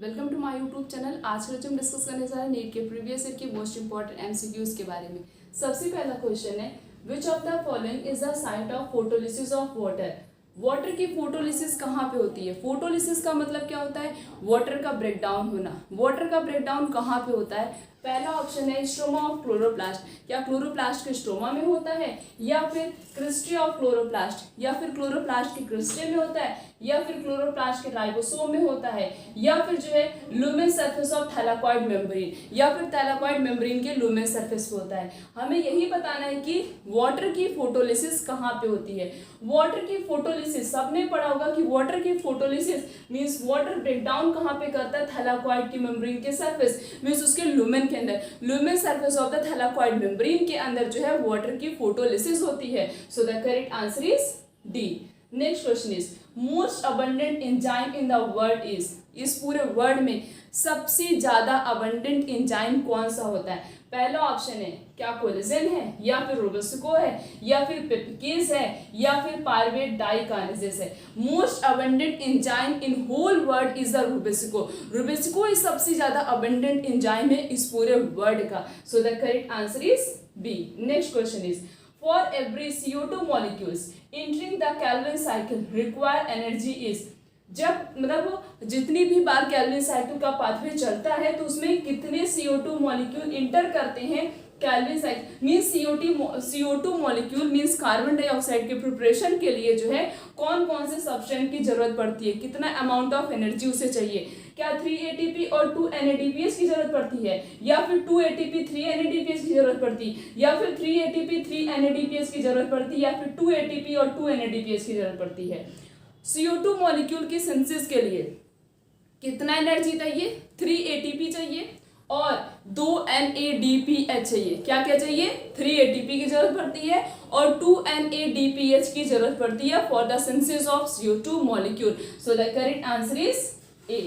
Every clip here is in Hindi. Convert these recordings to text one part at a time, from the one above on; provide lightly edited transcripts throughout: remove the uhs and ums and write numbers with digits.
Welcome to my YouTube channel. आज का जो हम डिस्कस करने जा रहे हैं नीट के प्रीवियस ईयर के मोस्ट इंपॉर्टेंट एमसीक्यूज के बारे में। सबसे पहला क्वेश्चन है, विच of the following is the site of photolysis of water. Water की फोटोलिसिस कहाँ पे होती है? फोटोलिसिस का मतलब क्या होता है? वाटर का ब्रेकडाउन होना। वाटर का ब्रेकडाउन कहाँ पे होता है? पहला ऑप्शन है स्ट्रोमा ऑफ क्लोरोप्लास्ट। क्या क्लोरोप्लास्ट के स्ट्रोमा में होता है, या फिर क्रिस्टी ऑफ क्लोरोप्लास्ट, या फिर क्लोरोप्लास्ट के क्रिस्टे में होता है, या फिर क्लोरोप्लास्ट के राइबोसोम में होता है, या फिर जो है lumen surface of thylakoid membrane, या फिर थैलाकॉइड मेम्ब्रेन के लुमेन सरफेस पे होता है। हमें यही बताना है कि वाटर की फोटोलिसिस कहाँ पे होती है। वाटर की फोटोलिसिस सबने पढ़ा होगा कि वाटर की फोटोलिसिस मींस वाटर ब्रेकडाउन कहाँ पे करता है? थैलाकॉइड की मेम्ब्रेन के सरफेस मींस उसके लुमेन के अंदर, lumen surface of the thylakoid membrane के अंदर जो है वाटर की फोटोलिसिस होती है। So the correct answer is D. Next question is most abundant enzyme in the world is. इस पूरे वर्ल्ड में सबसे ज्यादा अबंडेंट एंजाइम कौन सा होता है? पहला ऑप्शन है क्या कोलेजन है, या फिर रोबेस्को है, या फिर पेप्टिकेज है, या फिर पायरुवेट डाइकाइनेजेस है। Most abundant enzyme in whole world is the rubisco. Rubisco is सबसे ज्यादा अबंडेंट एंजाइम है इस पूरे वर्ल्ड का। So the correct answer is B. Next question is for every CO2 molecules entering the Calvin cycle require energy is। जब मतलब जितनी भी बार कैल्विन साइकिल का पाथवे चलता है तो उसमें कितने CO2 मॉलिक्यूल इंटर करते हैं Calvin cycle means CO2 molecule means carbon dioxide के प्रिपरेशन के लिए जो है कौन कौन से सब्सटेंस की जरूरत पड़ती है, कितना अमाउंट ऑफ एनर्जी उसे चाहिए। क्या 3 ATP और 2 NADPH की जरूरत पड़ती है, या फिर 2 ATP 3 NADPH की जरूरत पड़ती है, या फिर 3 ATP 3 NADPH की जरूरत पड़ती है, या फिर 2 ATP और 2 NADPH की जरूरत पड़ती है। CO2 मॉलिक्यूल की सिंथेसिस के लिए कितना एनर्जी चाहिए? 3 ATP चाहिए और 2 NADPH चाहिए। क्या क्या चाहिए? 3 ATP की जरूरत पड़ती है और 2 NADPH की जरूरत पड़ती है for the synthesis of CO2 molecule. So the correct answer is ए।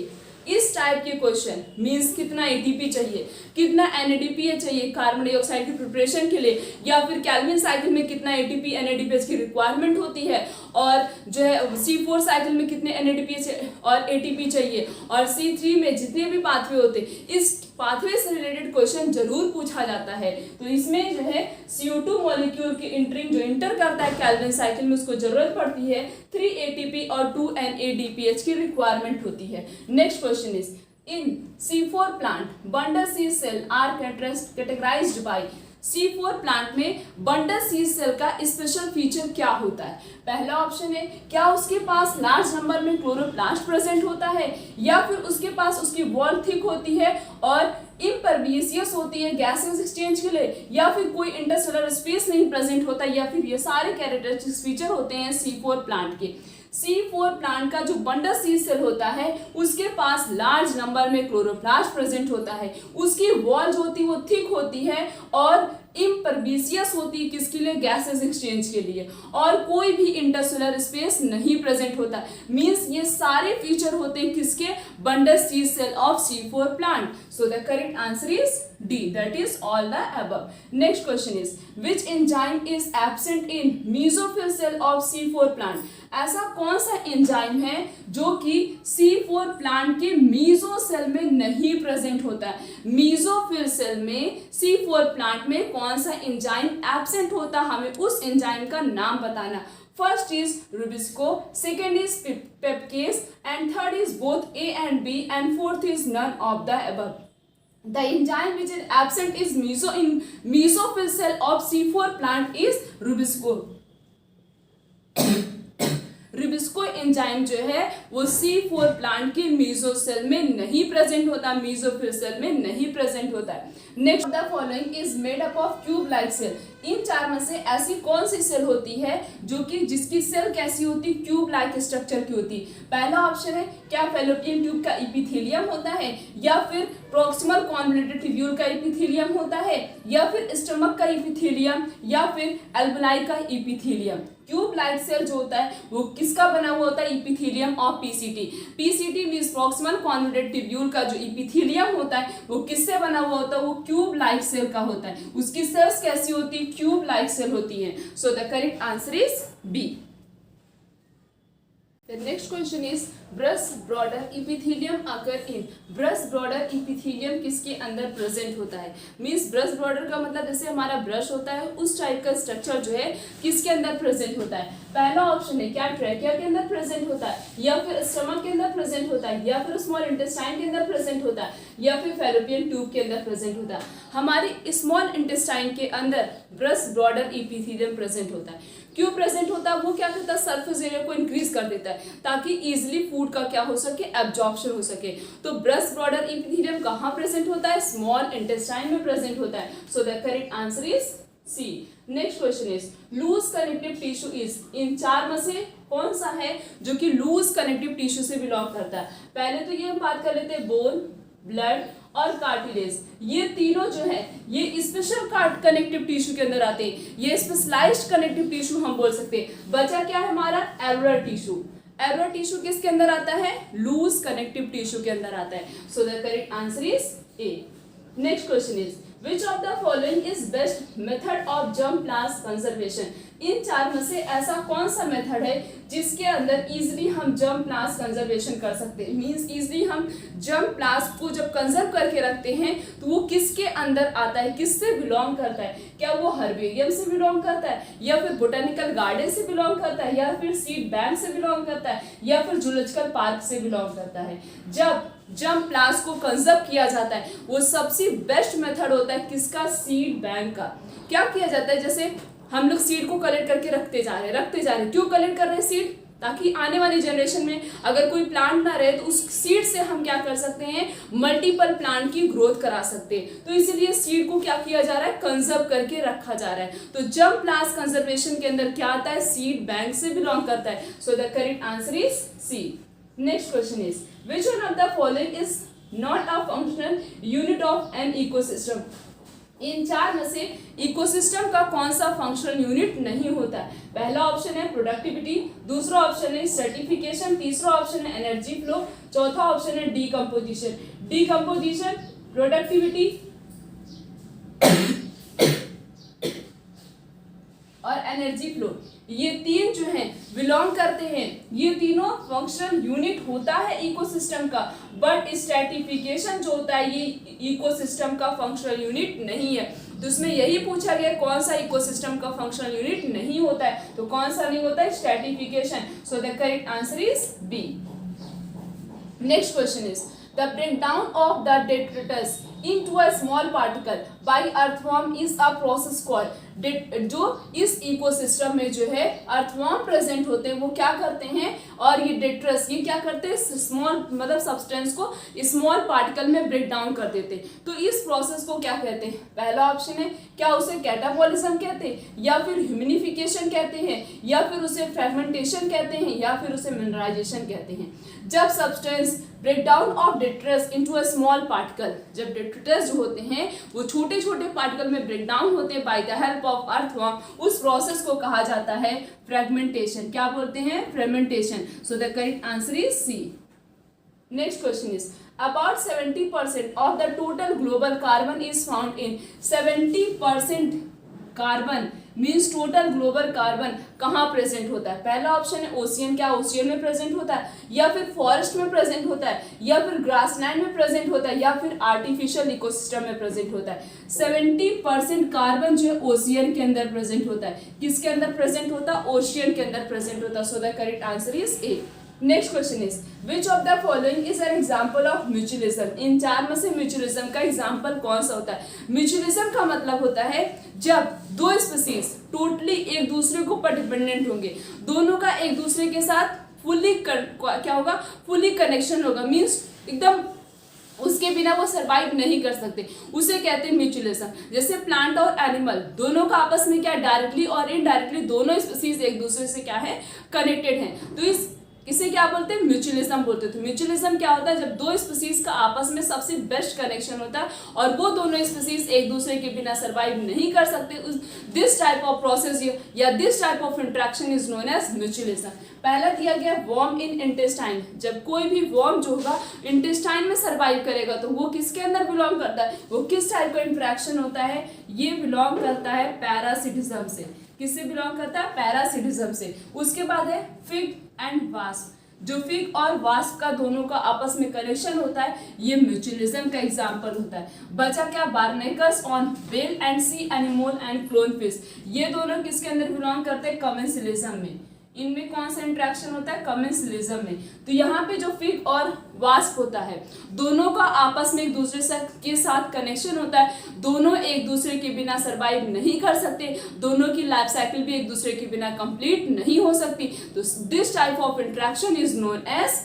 इस टाइप के क्वेश्चन मींस कितना एटीपी चाहिए, कितना NADPH चाहिए कार्बन डाइऑक्साइड की प्रिपरेशन के लिए, या फिर कैल्विन साइकिल में कितना ATP NADPH की रिक्वायरमेंट होती है, और जो है C4 साइकिल में कितने NADPH और ATP चाहिए, और C3 में जितने भी पाथवे होते हैं इस पाथवे से रिलेटेड क्वेश्चन जरूर पूछा जाता है। तो इसमें जो है CO2 मॉलिक्यूल की इंटरिंग जो इंटर करता है कैल्विन साइकिल में उसको जरूरत पड़ती है 3 ATP और 2 NADPH की रिक्वायरमेंट होती है। Next question is in C4 plant bundle sheath cell are categorized by. C4 plant में बंडल सीड सेल का स्पेशल फीचर क्या होता है? पहला ऑप्शन है क्या उसके पास लार्ज नंबर में क्लोरोप्लास्ट प्रेजेंट होता है, या फिर उसके पास उसकी वॉल थिक होती है और इम्परवियस होती है गैसेस एक्सचेंज के लिए, या फिर कोई इंटरसेलुलर स्पेस नहीं प्रेजेंट होता, या फिर ये सारे कैरेक्टरिस्टिक्स फीचर होते हैं C4 प्लांट के। C4 प्लांट का जो बंडल सीड सेल होता है उसके पास लार्ज नंबर में क्लोरोप्लास्ट प्रेजेंट होता है, उसकी वॉल जो होती है वो थिक होती है और इम्परवियस होती है किसके लिए? गैसेस एक्सचेंज के लिए, और कोई भी इंटरसेलुलर स्पेस नहीं प्रेजेंट होता। मींस ये सारे फीचर होते हैं किसके? Bundle sheath cell of C4 plant. So the correct answer is D, that is all the above. Next question is which enzyme is absent in mesophyll cell of C4 plant. ऐसा कौन सा एंजाइम है जो कि C4 प्लांट के मीजो सेल में नहीं प्रेजेंट होता है? मीजोफिल सेल में C4 प्लांट में कौन सा एंजाइम एब्सेंट होता है? हमें उस एंजाइम का नाम बताना। First is rubisco, second is PEPcase, and third is both A and B, and fourth is none of the above. The enzyme which is absent is in mesophyll cell of C4 plant is rubisco. Rubisco enzyme जो है वो C4 प्लांट के मीजो सेल में नहीं प्रेजेंट होता, मीजोफिल सेल में नहीं प्रेजेंट होता है। Next the following is made up of cube like cell. इन चार में से ऐसी कौन सी सेल होती है जो कि जिसकी सेल कैसी होती? क्यूब लाइक स्ट्रक्चर की होती। पहला ऑप्शन है क्या फैलोपियन ट्यूब का इपिथेलियम होता है, या फिर प्रॉक्सिमल कॉन्वोल्यूटेड ट्यूब्यूल का इपिथेलियम होता है, या फिर स्टमक का इपिथेलियम, या फिर एल्बुलाई का इपिथेलियम। क्यूब लाइक सेल जो होता है वो किसका बना हुआ होता है? Epithelium of PCT। PCT means proximal convoluted tubule का जो इपिथेलियम होता है वो किससे बना हुआ होता है? वो क्यूब लाइक सेल का होता है। उसकी सेल्स कैसी होती है? क्यूब लाइक सेल होती है। So the correct answer is B. The next question is breast border epithelium occur in brush border epithelium किसके अंदर प्रेजेंट होता है? मींस ब्रश बॉर्डर का मतलब जैसे हमारा ब्रश होता है उस टाइप का स्ट्रक्चर जो है किसके अंदर प्रेजेंट होता है? पहला ऑप्शन है क्या ट्रैकिया के अंदर प्रेजेंट होता है, या फिर स्टमक के अंदर प्रेजेंट होता है, या फिर स्मॉल इंटेस्टाइन के अंदर प्रेजेंट होता है, या फिर फैलोपियन ट्यूब के अंदर प्रेजेंट होता है। हमारी स्मॉल इंटेस्टाइन के अंदर ब्रश बॉर्डर इपिथेलियम प्रेजेंट होता है। क्यों प्रेजेंट होता है? वो क्या करता है, सरफेस एरिया को इंक्रीज कर देता है ताकि इजीली फूड का क्या हो सके, एब्जॉर्प्शन हो सके। तो ब्रश बॉर्डर इपिथेलियम कहाँ प्रेजेंट होता है? स्मॉल इंटेस्टाइन में प्रेजेंट होता है। So the correct answer is C. Next question is loose connective tissue is, इन चार में से कौन सा है जो कि लूज कनेक्टिव टिश्यू से बिलोंग करता है? पहले तो ये हम बात कर लेते हैं बोन, ब्लड और कार्टिलेज। ये तीनों जो है ये स्पेशल कनेक्टिव टिश्यू के अंदर आते हैं, ये स्पेशलाइज्ड कनेक्टिव टिश्यू हम बोल सकते हैं। बचा क्या है हमारा? एल्वेओलर टिश्यू। एल्वेओलर टिश्यू किसके अंदर आता है? लूज कनेक्टिव टिश्यू के अंदर आता है। So the correct answer is A. Next question is Which of the following is best method of germ plasm conservation? इन चार में से ऐसा कौन सा मेथड है जिसके अंदर इजीली हम जर्म प्लाज्म कंजर्वेशन कर सकते हैं? मींस इजीली हम जर्म प्लाज्म को जब कंजर्व करके रखते हैं तो वो किसके अंदर आता है, किससे बिलोंग करता है? क्या वो हर्बेरियम से बिलोंग करता है, या फिर बोटेनिकल गार्डन से बिलोंग करता है, या फिर सीड बैंक से बिलोंग करता है, या फिर जूलॉजिकल पार्क से बिलोंग करता है? जब जर्म प्लाज्म को कंजर्व किया जाता है वो सबसे बेस्ट मेथड होता है किसका? सीड बैंक का। क्या किया जाता है, जैसे हम लोग सीड को कलेक्ट करके रखते जा रहे हैं। क्यों कलेक्ट कर रहे हैं सीड? ताकि आने वाली जनरेशन में अगर कोई प्लांट ना रहे तो उस सीड से हम क्या कर सकते हैं, मल्टीपल प्लांट की ग्रोथ करा सकते हैं। तो इसीलिए सीड को क्या किया जा रहा है, कंजर्व करके रखा जा रहा है। तो जर्म प्लाज्म कंजर्वेशन के अंदर क्या आता है, सीड बैंक से बिलोंग करता है। So the correct answer is C. Next question is which one of the following is not a functional unit of an ecosystem? इन चार में से इकोसिस्टम का कौन सा फंक्शनल यूनिट नहीं होता है? पहला ऑप्शन है प्रोडक्टिविटी, दूसरा ऑप्शन है सर्टिफिकेशन, तीसरा ऑप्शन है एनर्जी फ्लो, चौथा ऑप्शन है डीकम्पोजिशन। डीकम्पोजिशन, प्रोडक्टिविटी और एनर्जी फ्लो, ये तीन जो हैं बिलोंग करते हैं, ये तीनों फंक्शनल यूनिट होता है इकोसिस्टम का। बट स्ट्रैटिफिकेशन जो होता है ये इकोसिस्टम का फंक्शनल यूनिट नहीं है। तो इसमें यही पूछा गया कौन सा इकोसिस्टम का फंक्शनल यूनिट नहीं होता है, तो कौन सा नहीं होता है? Stratification. So the correct answer is B. Next question is the breakdown of the detritus into a small particle by earthworm is a process called जो इस इकोसिस्टम में जो है अर्थवर्म प्रेजेंट होते हैं वो क्या करते हैं, और ये डेट्रस ये क्या करते हैं, स्मॉल मतलब सब्सटेंस को स्मॉल पार्टिकल में ब्रेक डाउन कर देते हैं। तो इस प्रोसेस को क्या कहते हैं? पहला ऑप्शन है क्या उसे कैटाबॉलिज्म कहते हैं, या फिर ह्यूमिनिफिकेशन कहते हैं, या फिर उसे फ्रेगमेंटेशन कहते हैं, या फिर उसे मिनरलाइजेशन कहते हैं। जब substance breakdown of detritus into a small particle, जब डेट्रस जो होते हैं वो छोटे छोटे पार्टिकल में ब्रेकडाउन होते हैं by the help of earthworm, उस प्रोसेस को कहा जाता है फ्रेगमेंटेशन। क्या बोलते हैं? Fragmentation. So the correct answer is C. Next question is about 70% of the total global carbon is found in 70% carbon means total global carbon कहाँ प्रेजेंट होता है? पहला ऑप्शन है ओशियन, क्या ओशियन में प्रेजेंट होता है, या फिर फॉरेस्ट में प्रेजेंट होता है, या फिर ग्रासलैंड में प्रेजेंट होता है, या फिर आर्टिफिशियल इकोसिस्टम में प्रेजेंट होता है। 70% कार्बन जो है ओशियन के अंदर प्रेजेंट होता है। किसके अंदर प्रेजेंट होता है? ओशियन के अंदर प्रेजेंट होता है। So the correct answer is A. Next question is which of the following is an example of mutualism? इन चार में से म्यूचुअलिज्म का एग्जाम्पल कौन सा होता है? म्यूचुअलिज्म का मतलब होता है जब दो स्पीसीज टोटली एक दूसरे के ऊपर डिपेंडेंट होंगे, दोनों का एक दूसरे के साथ फुली क्या होगा, फुली कनेक्शन होगा, मीन्स एकदम उसके बिना वो सरवाइव नहीं कर सकते, उसे कहते हैं म्यूचुअलिज्म। जैसे प्लांट और एनिमल दोनों का आपस में क्या डायरेक्टली और इनडायरेक्टली दोनों स्पीसीज एक दूसरे से क्या है, कनेक्टेड हैं। तो इसे क्या बोलते हैं? म्यूचुअलिज्म बोलते हैं। तो म्यूचुअलिज्म क्या होता है? जब दो स्पीसीज का आपस में सबसे बेस्ट कनेक्शन होता है और वो दोनों स्पीसीज एक दूसरे के बिना सरवाइव नहीं कर सकते, दिस टाइप ऑफ प्रोसेस या this type of interaction is known as mutualism. पहला दिया गया वर्म इन इंटेस्टाइन, जब कोई भी वर्म जो होगा इंटेस्टाइन में सरवाइव करेगा तो वो किसके अंदर बिलोंग करता है, वो किस टाइप का इंटरेक्शन होता है? ये बिलोंग करता है पैरासिटिज्म से। किससे बिलोंग करता है? पैरासिटिज्म से। उसके बाद है फिग एंड वास्प, जो फिग और वास्प का दोनों का आपस में कनेक्शन होता है, ये म्यूचुअलिज्म का एग्जाम्पल होता है। बचा क्या, barnacles on whale and sea animal and clown fish, ये दोनों किसके अंदर बिलोंग करते हैं, कमेंसलिज्म में। इनमें कौन सा इंट्रैक्शन होता है, कमेंसलिज्म में। तो यहाँ पे जो फिग और वास्प होता है, दोनों का आपस में एक दूसरे के साथ कनेक्शन होता है, दोनों एक दूसरे के बिना सरवाइव नहीं कर सकते, दोनों की लाइफ साइकिल भी एक दूसरे के बिना कंप्लीट नहीं हो सकती। तो this type of interaction is known as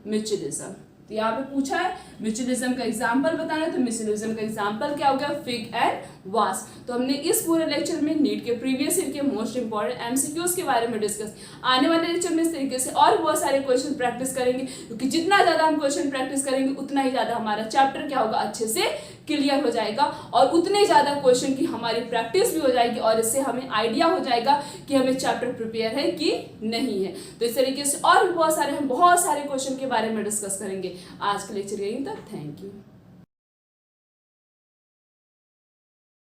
mutualism. तो यहाँ पे पूछा है म्यूचुअलिज्म का एग्जांपल बताना है, तो म्यूचुअलिज्म का एग्जांपल क्या हो गया, फिग एंड वास्प। तो हमने इस पूरे लेक्चर में नीट के प्रीवियस ईयर के मोस्ट इंपॉर्टेंट एमसीक्यूज के बारे में डिस्कस। आने वाले लेक्चर में इस तरीके से और बहुत सारे क्वेश्चन प्रैक्टिस करेंगे, क्योंकि जितना ज्यादा हम क्वेश्चन प्रैक्टिस करेंगे उतना ही ज्यादा हमारा चैप्टर क्या होगा, अच्छे से क्लियर हो जाएगा, और उतने ज्यादा क्वेश्चन की हमारी प्रैक्टिस भी हो जाएगी, और इससे हमें आइडिया हो जाएगा कि हमें चैप्टर प्रिपेयर है कि नहीं है। तो इस तरीके से और भी बहुत सारे क्वेश्चन के बारे में डिस्कस करेंगे। आज का लेक्चर यहीं तक, थैंक यू।